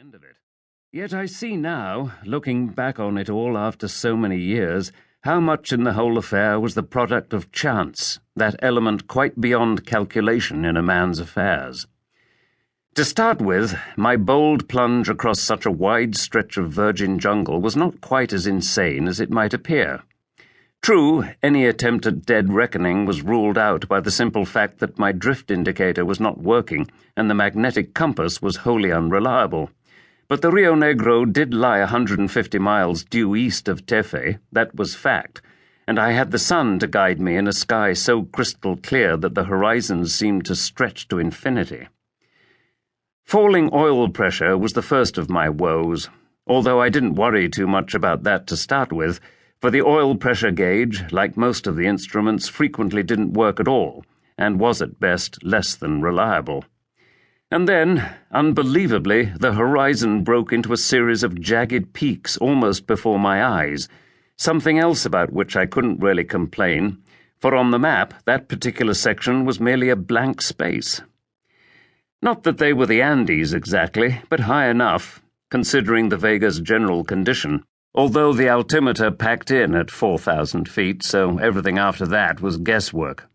end of it. Yet I see now, looking back on it all after so many years, how much in the whole affair was the product of chance, that element quite beyond calculation in a man's affairs. To start with, my bold plunge across such a wide stretch of virgin jungle was not quite as insane as it might appear. True, any attempt at dead reckoning was ruled out by the simple fact that my drift indicator was not working and the magnetic compass was wholly unreliable. But the Rio Negro did lie 150 miles due east of Tefe, that was fact, and I had the sun to guide me in a sky so crystal clear that the horizons seemed to stretch to infinity. Falling oil pressure was the first of my woes, although I didn't worry too much about that to start with, for the oil pressure gauge, like most of the instruments, frequently didn't work at all, and was at best less than reliable. And then, unbelievably, the horizon broke into a series of jagged peaks almost before my eyes, something else about which I couldn't really complain, for on the map that particular section was merely a blank space. Not that they were the Andes exactly, but high enough, considering the Vega's general condition, although the altimeter packed in at 4,000 feet, so everything after that was guesswork.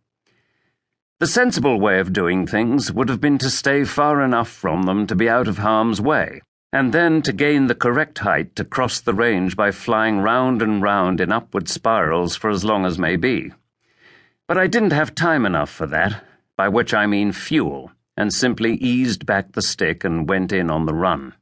The sensible way of doing things would have been to stay far enough from them to be out of harm's way, and then to gain the correct height to cross the range by flying round and round in upward spirals for as long as may be. But I didn't have time enough for that, by which I mean fuel, and simply eased back the stick and went in on the run.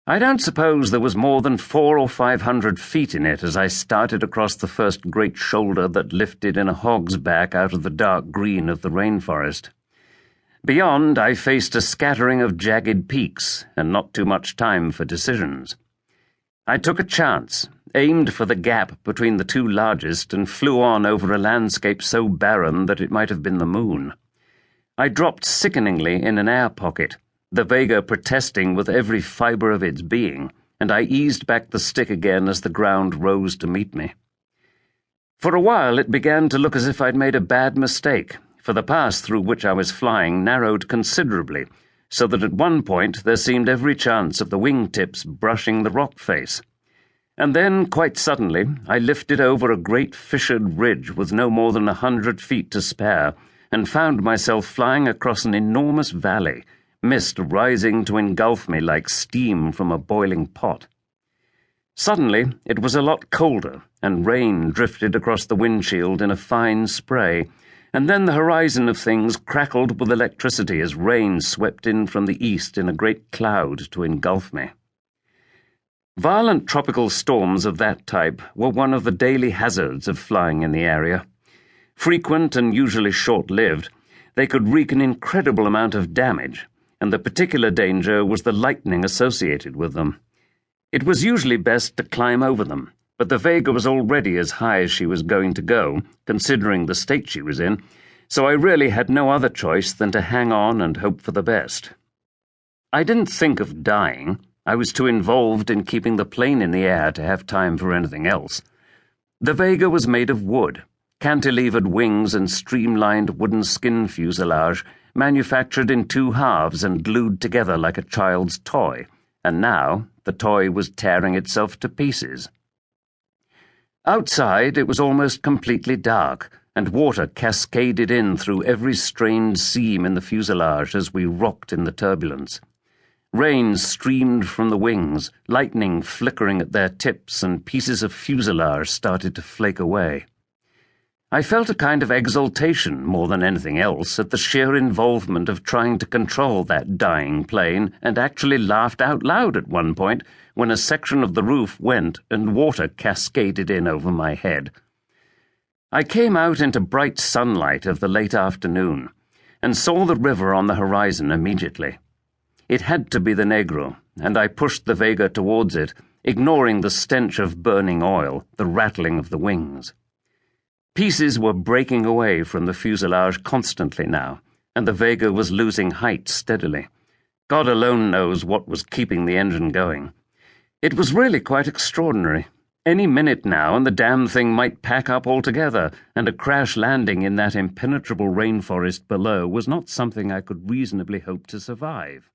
I don't suppose there was more than 400 or 500 feet in it as I started across the first great shoulder that lifted in a hog's back out of the dark green of the rainforest. Beyond, I faced a scattering of jagged peaks, and not too much time for decisions. I took a chance, aimed for the gap between the two largest, and flew on over a landscape so barren that it might have been the moon. I dropped sickeningly in an air pocket, the Vega protesting with every fibre of its being, and I eased back the stick again as the ground rose to meet me. For a while it began to look as if I'd made a bad mistake, for the pass through which I was flying narrowed considerably, so that at one point there seemed every chance of the wingtips brushing the rock face. And then, quite suddenly, I lifted over a great fissured ridge with no more than 100 feet to spare, and found myself flying across an enormous valley, mist rising to engulf me like steam from a boiling pot. Suddenly, it was a lot colder, and rain drifted across the windshield in a fine spray, and then the horizon of things crackled with electricity as rain swept in from the east in a great cloud to engulf me. Violent tropical storms of that type were one of the daily hazards of flying in the area. Frequent and usually short-lived, they could wreak an incredible amount of damage, and the particular danger was the lightning associated with them. It was usually best to climb over them, but the Vega was already as high as she was going to go, considering the state she was in, so I really had no other choice than to hang on and hope for the best. I didn't think of dying. I was too involved in keeping the plane in the air to have time for anything else. The Vega was made of wood, cantilevered wings and streamlined wooden skin fuselage, manufactured in two halves and glued together like a child's toy, and now the toy was tearing itself to pieces. Outside it was almost completely dark, and water cascaded in through every strained seam in the fuselage as we rocked in the turbulence. Rain streamed from the wings, lightning flickering at their tips, and pieces of fuselage started to flake away. I felt a kind of exultation, more than anything else, at the sheer involvement of trying to control that dying plane, and actually laughed out loud at one point when a section of the roof went and water cascaded in over my head. I came out into bright sunlight of the late afternoon, and saw the river on the horizon immediately. It had to be the Negro, and I pushed the Vega towards it, ignoring the stench of burning oil, the rattling of the wings. Pieces were breaking away from the fuselage constantly now, and the Vega was losing height steadily. God alone knows what was keeping the engine going. It was really quite extraordinary. Any minute now and the damn thing might pack up altogether, and a crash landing in that impenetrable rainforest below was not something I could reasonably hope to survive.